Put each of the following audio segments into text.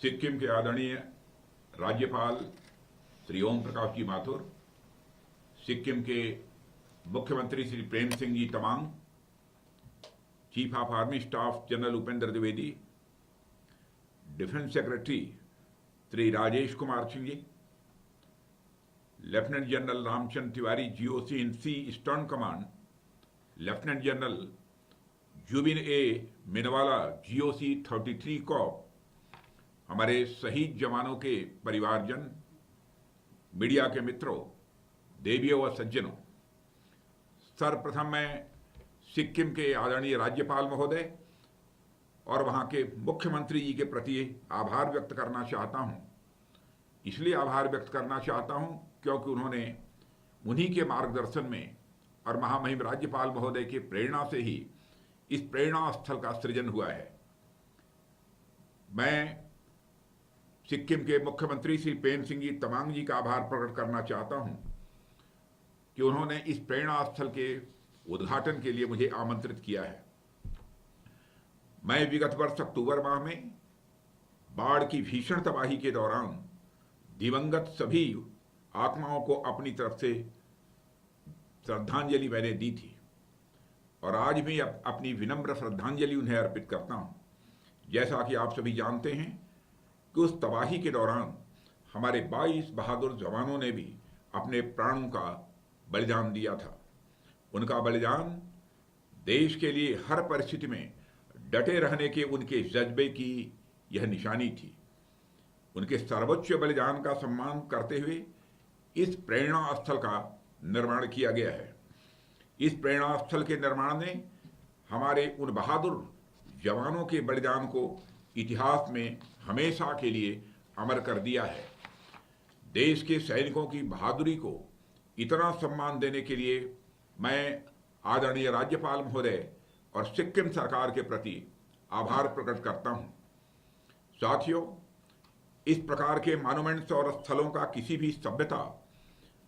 सिक्किम के आदरणीय राज्यपाल श्री ओम प्रकाश जी माथुर, सिक्किम के मुख्यमंत्री Shri Prem Singh ji Tamang, chief of army staff general Upendra Dwivedi, defence secretary Shri Rajesh Kumar Singh ji, lieutenant general Ramchandra Tiwari GOC in C eastern command, lieutenant general Zubin A Minwalla GOC 33 corps, हमारे शहीद जवानों के परिवारजन, मीडिया के मित्रों, देवियों व सज्जनों, सर्वप्रथम मैं सिक्किम के आदरणीय राज्यपाल महोदय और वहां के मुख्यमंत्री जी के प्रति आभार व्यक्त करना चाहता हूं। इसलिए आभार व्यक्त करना चाहता हूं क्योंकि उन्होंने उन्हीं के मार्गदर्शन में और महामहिम राज्यपाल महोदय की प्रेरणा से ही इस प्रेरणा स्थल का सृजन हुआ है। मैं सिक्किम के मुख्यमंत्री श्री प्रेम सिंह जी तमांग जी का आभार प्रकट करना चाहता हूं कि उन्होंने इस प्रेरणा स्थल के उद्घाटन के लिए मुझे आमंत्रित किया है। मैं विगत वर्ष अक्टूबर माह में बाढ़ की भीषण तबाही के दौरान दिवंगत सभी आत्माओं को अपनी तरफ से श्रद्धांजलि मैंने दी थी और आज भी अपनी विनम्र श्रद्धांजलि उन्हें अर्पित करता हूं। जैसा कि आप सभी जानते हैं कि उस तबाही के दौरान हमारे 22 बहादुर जवानों ने भी अपने प्राणों का बलिदान दिया था। उनका बलिदान देश के लिए हर परिस्थिति में डटे रहने के उनके जज्बे की यह निशानी थी। उनके सर्वोच्च बलिदान का सम्मान करते हुए इस प्रेरणा स्थल का निर्माण किया गया है। इस प्रेरणा स्थल के निर्माण ने हमारे उन बहादुर जवानों के बलिदान को इतिहास में हमेशा के लिए अमर कर दिया है। देश के सैनिकों की बहादुरी को इतना सम्मान देने के लिए मैं आदरणीय राज्यपाल महोदय और सिक्किम सरकार के प्रति आभार प्रकट करता हूं। साथियों, इस प्रकार के मॉन्यूमेंट्स और स्थलों का किसी भी सभ्यता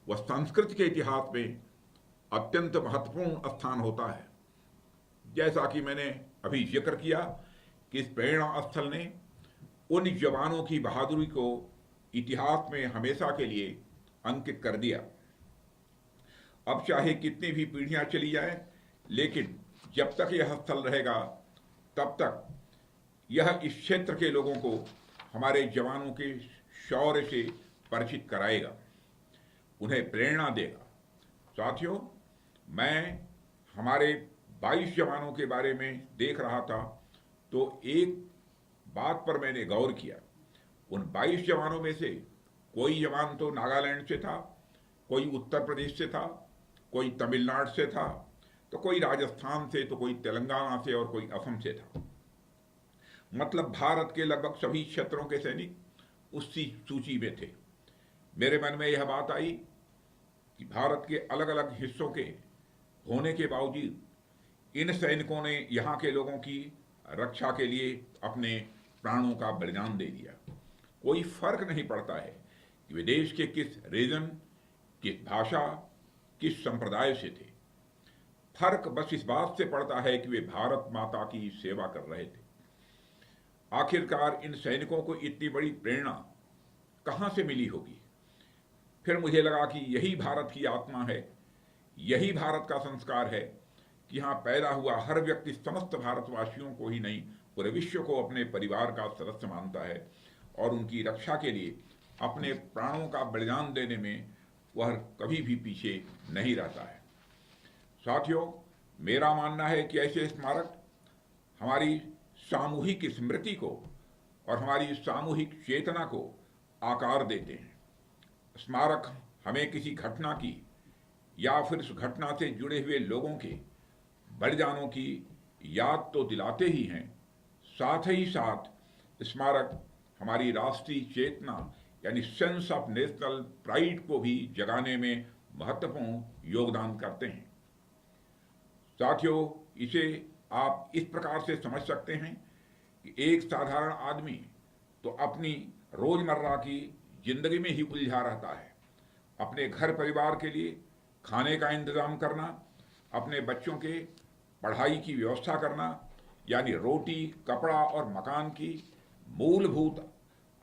व संस्कृति के इतिहास में अत्यंत महत्वपूर्ण स्थान होता है। जैसा कि मैंने अभी जिक्र किया कि इस प्रेरणा स्थल ने उन जवानों की बहादुरी को इतिहास में हमेशा के लिए अंकित कर दिया। अब चाहे कितनी भी पीढ़ियां चली जाएं, लेकिन जब तक यह स्थल रहेगा तब तक यह इस क्षेत्र के लोगों को हमारे जवानों के शौर्य से परिचित कराएगा, उन्हें प्रेरणा देगा। साथियों, मैं हमारे 22 जवानों के बारे में देख रहा था तो एक बात पर मैंने गौर किया। उन 22 जवानों में से कोई जवान तो नागालैंड से था, कोई उत्तर प्रदेश से था, कोई तमिलनाडु से था, तो कोई राजस्थान से, तो कोई तेलंगाना से और कोई असम से था। मतलब भारत के लगभग सभी क्षेत्रों के सैनिक उसी सूची में थे। मेरे मन में यह बात आई कि भारत के अलग अलग हिस्सों के होने के बावजूद इन सैनिकों ने यहाँ के लोगों की रक्षा के लिए अपने प्राणों का बलिदान दे दिया। कोई फर्क नहीं पड़ता है कि वे देश के किस रीजन, किस भाषा, किस संप्रदाय से थे। फर्क बस इस बात से पड़ता है कि वे भारत माता की सेवा कर रहे थे। आखिरकार इन सैनिकों को इतनी बड़ी प्रेरणा कहां से मिली होगी? फिर मुझे लगा कि यही भारत की आत्मा है, यही भारत का संस्कार है कि यहाँ पैदा हुआ हर व्यक्ति समस्त भारतवासियों को ही नहीं, पूरे विश्व को अपने परिवार का सदस्य मानता है और उनकी रक्षा के लिए अपने प्राणों का बलिदान देने में वह कभी भी पीछे नहीं रहता है। साथियों, मेरा मानना है कि ऐसे स्मारक हमारी सामूहिक स्मृति को और हमारी सामूहिक चेतना को आकार देते हैं। स्मारक हमें किसी घटना की या फिर उस घटना से जुड़े हुए लोगों के बलिदानों की याद तो दिलाते ही हैं, साथ ही साथ स्मारक हमारी राष्ट्रीय चेतना यानी सेंस ऑफ नेशनल प्राइड को भी जगाने में महत्वपूर्ण योगदान करते हैं। साथियों, इसे आप इस प्रकार से समझ सकते हैं कि एक साधारण आदमी तो अपनी रोजमर्रा की जिंदगी में ही उलझा रहता है। अपने घर परिवार के लिए खाने का इंतजाम करना, अपने बच्चों के पढ़ाई की व्यवस्था करना, यानी रोटी, कपड़ा और मकान की मूलभूत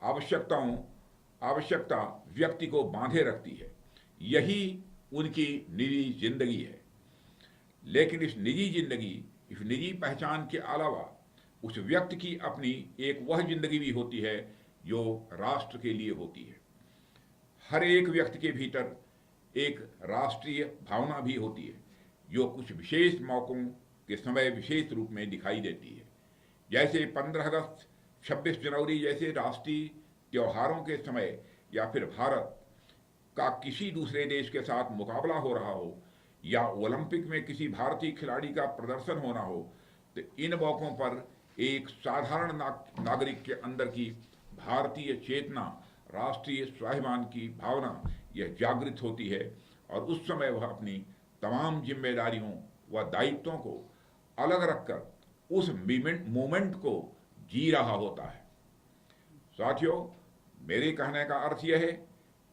आवश्यकता व्यक्ति को बांधे रखती है। यही उनकी निजी जिंदगी है। लेकिन इस निजी जिंदगी, इस निजी पहचान के अलावा उस व्यक्ति की अपनी एक वह जिंदगी भी होती है जो राष्ट्र के लिए होती है। हर एक व्यक्ति के भीतर एक राष्ट्रीय भावना भी होती है जो कुछ विशेष मौकों के समय विशेष रूप में दिखाई देती है। जैसे 15 अगस्त, 26 जनवरी जैसे राष्ट्रीय त्योहारों के समय, या फिर भारत का किसी दूसरे देश के साथ मुकाबला हो रहा हो, या ओलंपिक में किसी भारतीय खिलाड़ी का प्रदर्शन होना हो, तो इन मौकों पर एक साधारण नागरिक के अंदर की भारतीय चेतना, राष्ट्रीय स्वाभिमान की भावना यह जागृत होती है और उस समय वह अपनी तमाम जिम्मेदारियों व दायित्वों को अलग रखकर उस मोमेंट को जी रहा होता है। साथियों, मेरे कहने का अर्थ यह है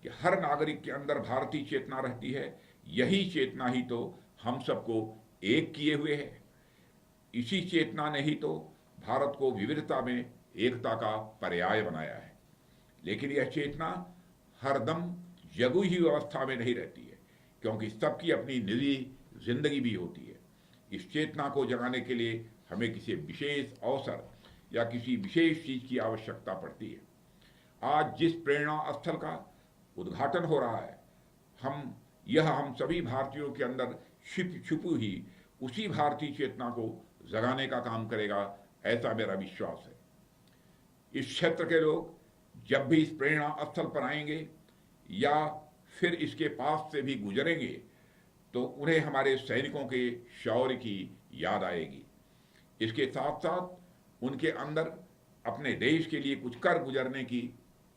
कि हर नागरिक के अंदर भारतीय चेतना रहती है। यही चेतना ही तो हम सबको एक किए हुए है। इसी चेतना ने ही तो भारत को विविधता में एकता का पर्याय बनाया है। लेकिन यह चेतना हरदम जगी हुई अवस्था में नहीं रहती है, क्योंकि सबकी अपनी निजी जिंदगी भी होती है। इस चेतना को जगाने के लिए हमें किसी विशेष अवसर या किसी विशेष चीज की आवश्यकता पड़ती है। आज जिस प्रेरणा स्थल का उद्घाटन हो रहा है, हम सभी भारतीयों के अंदर छुपी हुई उसी भारतीय चेतना को जगाने का काम करेगा, ऐसा मेरा विश्वास है। इस क्षेत्र के लोग जब भी इस प्रेरणा स्थल पर आएंगे या फिर इसके पास से भी गुजरेंगे, तो उन्हें हमारे सैनिकों के शौर्य की याद आएगी। इसके साथ साथ उनके अंदर अपने देश के लिए कुछ कर गुजरने की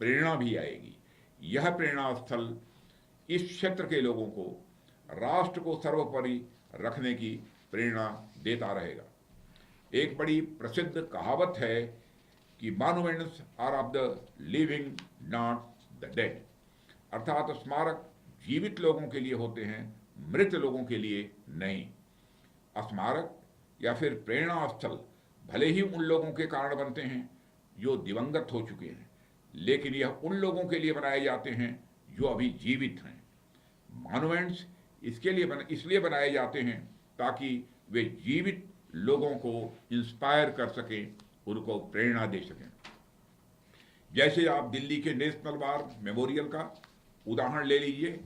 प्रेरणा भी आएगी। यह प्रेरणा स्थल इस क्षेत्र के लोगों को राष्ट्र को सर्वोपरि रखने की प्रेरणा देता रहेगा। एक बड़ी प्रसिद्ध कहावत है कि monuments are of the living not the dead, अर्थात स्मारक जीवित लोगों के लिए होते हैं, मृत लोगों के लिए नहीं। स्मारक या फिर प्रेरणा स्थल भले ही उन लोगों के कारण बनते हैं जो दिवंगत हो चुके हैं, लेकिन यह उन लोगों के लिए बनाए जाते हैं जो अभी जीवित हैं। मॉन्यूमेंट्स इसलिए बनाए जाते हैं ताकि वे जीवित लोगों को इंस्पायर कर सकें, उनको प्रेरणा दे सकें। जैसे आप दिल्ली के नेशनल वार मेमोरियल का उदाहरण ले लीजिए।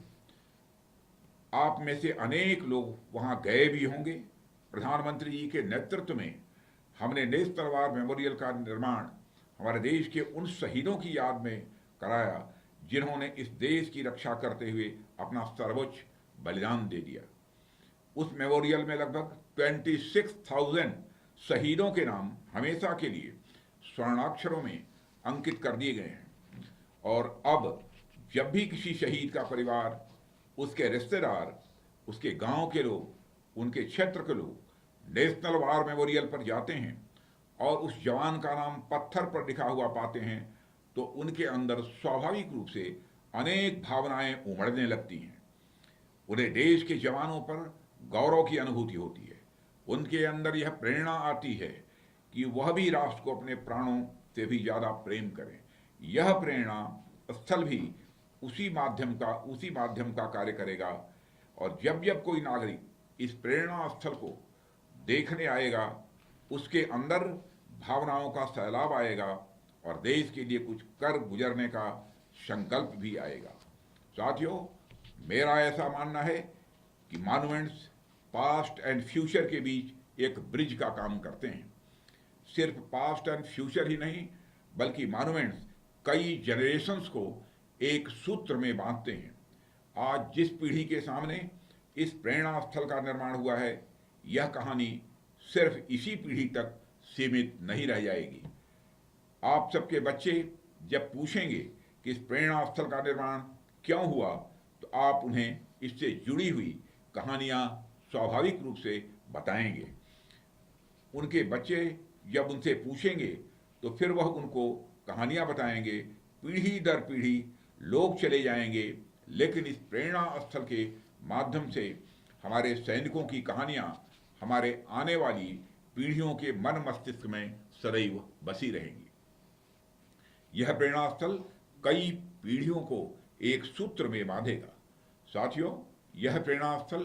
आप में से अनेक लोग वहां गए भी होंगे। प्रधानमंत्री जी के नेतृत्व में हमने नेशनल वार मेमोरियल का निर्माण हमारे देश के उन शहीदों की याद में कराया जिन्होंने इस देश की रक्षा करते हुए अपना सर्वोच्च बलिदान दे दिया। उस मेमोरियल में लगभग 26,000 शहीदों के नाम हमेशा के लिए स्वर्णाक्षरों में अंकित कर दिए गए हैं। और अब जब भी किसी शहीद का परिवार, उसके रिश्तेदार, उसके गांव के लोग, उनके क्षेत्र के लोग नेशनल वार मेमोरियल पर जाते हैं और उस जवान का नाम पत्थर पर लिखा हुआ पाते हैं, तो उनके अंदर स्वाभाविक रूप से अनेक भावनाएं उमड़ने लगती हैं। उन्हें देश के जवानों पर गौरव की अनुभूति होती है। उनके अंदर यह प्रेरणा आती है कि वह भी राष्ट्र को अपने प्राणों से भी ज्यादा प्रेम करें। यह प्रेरणा स्थल भी उसी माध्यम का कार्य करेगा। और जब जब कोई नागरिक इस प्रेरणा स्थल को देखने आएगा, उसके अंदर भावनाओं का सैलाब आएगा और देश के लिए कुछ कर गुजरने का संकल्प भी आएगा। साथियों, मेरा ऐसा मानना है कि मॉन्यूमेंट्स पास्ट एंड फ्यूचर के बीच एक ब्रिज का काम करते हैं। सिर्फ पास्ट एंड फ्यूचर ही नहीं, बल्कि मॉन्यूमेंट्स कई जनरेशन्स को एक सूत्र में बांधते हैं। आज जिस पीढ़ी के सामने इस प्रेरणा स्थल का निर्माण हुआ है, यह कहानी सिर्फ इसी पीढ़ी तक सीमित नहीं रह जाएगी। आप सबके बच्चे जब पूछेंगे कि इस प्रेरणा स्थल का निर्माण क्यों हुआ, तो आप उन्हें इससे जुड़ी हुई कहानियां स्वाभाविक रूप से बताएंगे। उनके बच्चे जब उनसे पूछेंगे तो फिर वह उनको कहानियां बताएंगे। पीढ़ी दर पीढ़ी लोग चले जाएंगे, लेकिन इस प्रेरणा स्थल के माध्यम से हमारे सैनिकों की कहानियां हमारे आने वाली पीढ़ियों के मन मस्तिष्क में सदैव बसी रहेंगी। यह प्रेरणा स्थल कई पीढ़ियों को एक सूत्र में बांधेगा। साथियों, यह प्रेरणा स्थल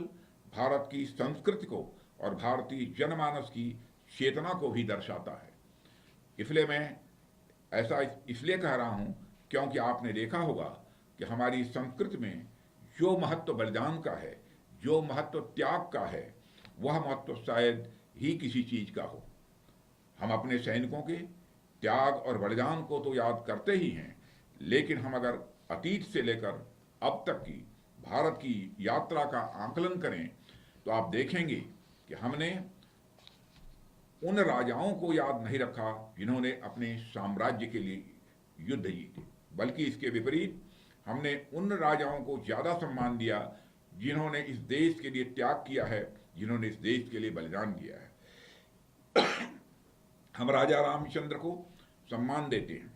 भारत की संस्कृति को और भारतीय जनमानस की चेतना को भी दर्शाता है। इसलिए मैं ऐसा इसलिए कह रहा हूं क्योंकि आपने देखा होगा कि हमारी संस्कृति में जो महत्व बलिदान का है, जो महत्व त्याग का है, वह महत्व शायद ही किसी चीज का हो। हम अपने सैनिकों के त्याग और बलिदान को तो याद करते ही हैं, लेकिन हम अगर अतीत से लेकर अब तक की भारत की यात्रा का आकलन करें तो आप देखेंगे कि हमने उन राजाओं को याद नहीं रखा जिन्होंने अपने साम्राज्य के लिए युद्ध जीते, बल्कि इसके विपरीत हमने उन राजाओं को ज्यादा सम्मान दिया जिन्होंने इस देश के लिए त्याग किया है, जिन्होंने इस देश के लिए बलिदान दिया है। हम राजा रामचंद्र को सम्मान देते हैं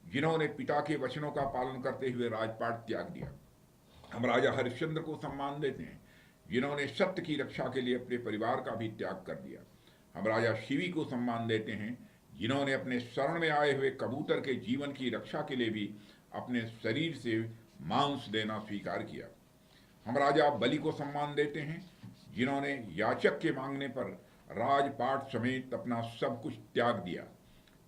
जिन्होंने पिता के वचनों का पालन करते हुए राजपाट त्याग दिया। हम राजा हरिश्चंद्र को सम्मान देते हैं जिन्होंने सत्य की रक्षा के लिए अपने परिवार का भी त्याग कर दिया। हम राजा शिवी को सम्मान देते हैं जिन्होंने अपने शरण में आए हुए कबूतर के जीवन की रक्षा के लिए भी अपने शरीर से मांस देना स्वीकार किया। हम राजा बलि को सम्मान देते हैं जिन्होंने याचक के मांगने पर राजपाट समेत अपना सब कुछ त्याग दिया।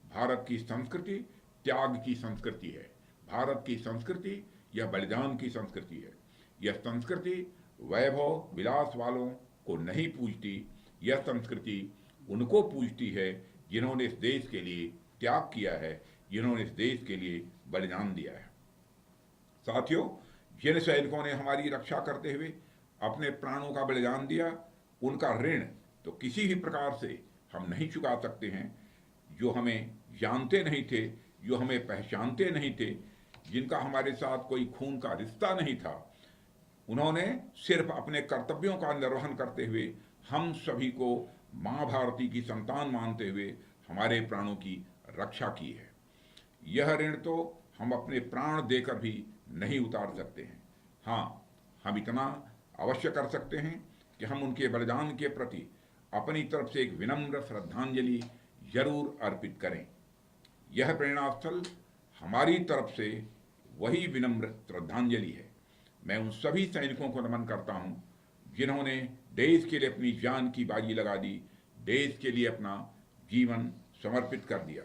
भारत की संस्कृति त्याग की संस्कृति है। भारत की संस्कृति यह बलिदान की संस्कृति है। यह संस्कृति वैभव विलास वालों को नहीं पूजती, यह संस्कृति उनको पूजती है जिन्होंने इस देश के लिए त्याग किया है, जिन्होंने इस देश के लिए बलिदान दिया है। साथियों, जिन सैनिकों ने हमारी रक्षा करते हुए अपने प्राणों का बलिदान दिया, उनका ऋण तो किसी भी प्रकार से हम नहीं चुका सकते हैं। जो हमें जानते नहीं थे, जो हमें पहचानते नहीं थे, जिनका हमारे साथ कोई खून का रिश्ता नहीं था, उन्होंने सिर्फ अपने कर्तव्यों का निर्वहन करते हुए हम सभी को मां भारती की संतान मानते हुए हमारे प्राणों की रक्षा की है। यह ऋण तो हम अपने प्राण देकर भी नहीं उतार सकते हैं। हाँ, हम इतना अवश्य कर सकते हैं कि हम उनके बलिदान के प्रति अपनी तरफ से एक विनम्र श्रद्धांजलि जरूर अर्पित करें। यह प्रेरणा स्थल हमारी तरफ से वही विनम्र श्रद्धांजलि है। मैं उन सभी सैनिकों को नमन करता हूं जिन्होंने देश के लिए अपनी जान की बाजी लगा दी, देश के लिए अपना जीवन समर्पित कर दिया,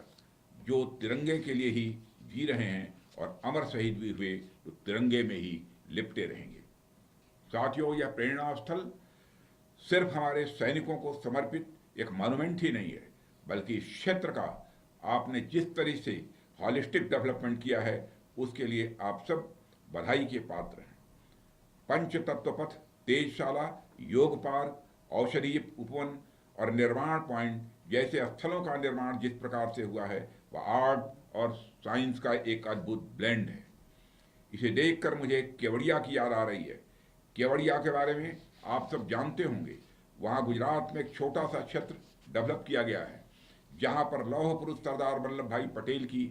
जो तिरंगे के लिए ही जी रहे हैं और अमर शहीद भी हुए तो तिरंगे में ही लिपटे रहेंगे। साथियों, यह प्रेरणा स्थल सिर्फ हमारे सैनिकों को समर्पित एक मॉन्यूमेंट ही नहीं है, बल्कि इस क्षेत्र का आपने जिस तरह से हॉलिस्टिक डेवलपमेंट किया है उसके लिए आप सब बधाई के पात्र हैं। पंच तत्व पथ, तेजशाला, योग पार्क, औषधीय उपवन और निर्माण पॉइंट जैसे स्थलों का निर्माण जिस प्रकार से हुआ है वह आर्ट और साइंस का एक अद्भुत ब्लेंड है। इसे देखकर मुझे केवड़िया की याद आ रही है। केवड़िया के बारे में आप सब जानते होंगे। वहाँ गुजरात में एक छोटा सा क्षेत्र डेवलप किया गया है जहाँ पर लौह पुरुष सरदार वल्लभ भाई पटेल की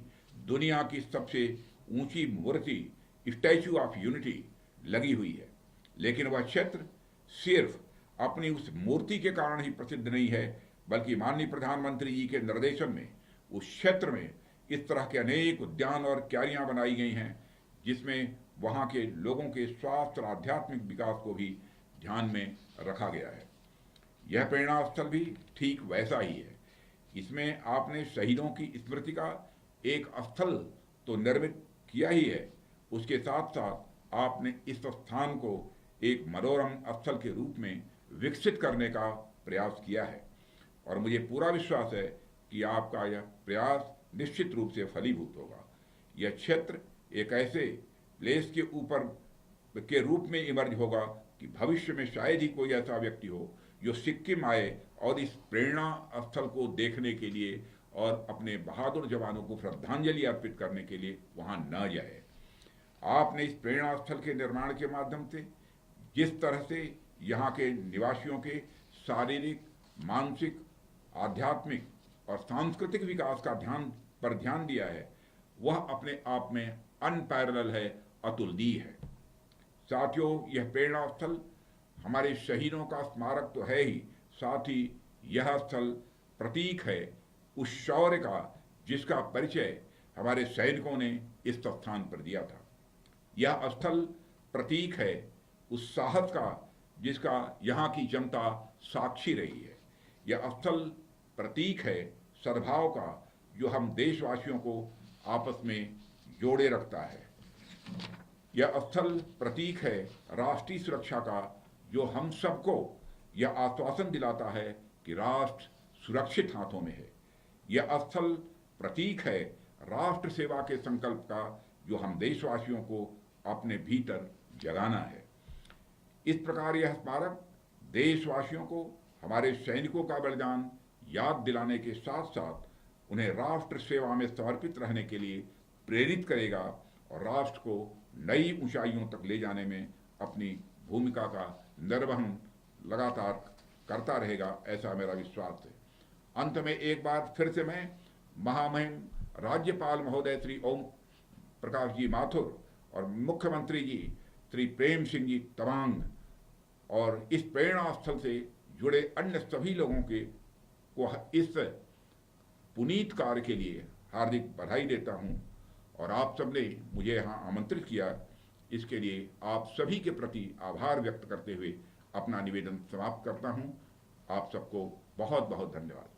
दुनिया की सबसे ऊंची मूर्ति स्टैचू ऑफ यूनिटी लगी हुई है। लेकिन वह क्षेत्र सिर्फ अपनी उस मूर्ति के कारण ही प्रसिद्ध नहीं है, बल्कि माननीय प्रधानमंत्री जी के निर्देशन में उस क्षेत्र में इस तरह के अनेक उद्यान और क्यारियां बनाई गई हैं जिसमें वहां के लोगों के स्वास्थ्य और आध्यात्मिक विकास को भी ध्यान में रखा गया है। यह प्रेरणा स्थल भी ठीक वैसा ही है। इसमें आपने शहीदों की स्मृति का एक स्थल तो निर्मित किया ही है, उसके साथ साथ आपने इस स्थान को एक मनोरम स्थल के रूप में विकसित करने का प्रयास किया है और मुझे पूरा विश्वास है कि आपका यह प्रयास निश्चित रूप से फलीभूत होगा। यह क्षेत्र एक ऐसे प्लेस के ऊपर के रूप में इमर्ज होगा कि भविष्य में शायद ही कोई ऐसा व्यक्ति हो जो सिक्किम आए और इस प्रेरणा स्थल को देखने के लिए और अपने बहादुर जवानों को श्रद्धांजलि अर्पित करने के लिए वहां न जाए। आपने इस प्रेरणा स्थल के निर्माण के माध्यम से जिस तरह से यहाँ के निवासियों के शारीरिक, मानसिक, आध्यात्मिक और सांस्कृतिक विकास का ध्यान दिया है, वह अपने आप में अनपैरेलल है, अतुलनीय है। साथियों, यह प्रेरणा स्थल हमारे शहीदों का स्मारक तो है ही, साथ ही यह स्थल प्रतीक है उस शौर्य का जिसका परिचय हमारे सैनिकों ने इस स्थान पर दिया था। यह स्थल प्रतीक है उस साहस का जिसका यहाँ की जनता साक्षी रही है। यह स्थल प्रतीक है सद्भाव का जो हम देशवासियों को आपस में जोड़े रखता है। यह स्थल प्रतीक है राष्ट्रीय सुरक्षा का जो हम सबको यह आश्वासन दिलाता है कि राष्ट्र सुरक्षित हाथों में है। यह स्थल प्रतीक है राष्ट्र सेवा के संकल्प का जो हम देशवासियों को अपने भीतर जगाना है। इस प्रकार यह स्मारक देशवासियों को हमारे सैनिकों का बलिदान याद दिलाने के साथ साथ उन्हें राष्ट्र सेवा में समर्पित रहने के लिए प्रेरित करेगा और राष्ट्र को नई ऊंचाइयों तक ले जाने में अपनी भूमिका का निर्वहन लगातार करता रहेगा, ऐसा मेरा विश्वास है। अंत में एक बार फिर से मैं महामहिम राज्यपाल महोदय श्री ओम प्रकाश जी माथुर और मुख्यमंत्री जी श्री प्रेम सिंह जी तवांग और इस प्रेरणा स्थल से जुड़े अन्य सभी लोगों को इस पुनीत कार्य के लिए हार्दिक बधाई देता हूं और आप सबने मुझे यहाँ आमंत्रित किया, इसके लिए आप सभी के प्रति आभार व्यक्त करते हुए अपना निवेदन समाप्त करता हूं। आप सबको बहुत बहुत धन्यवाद।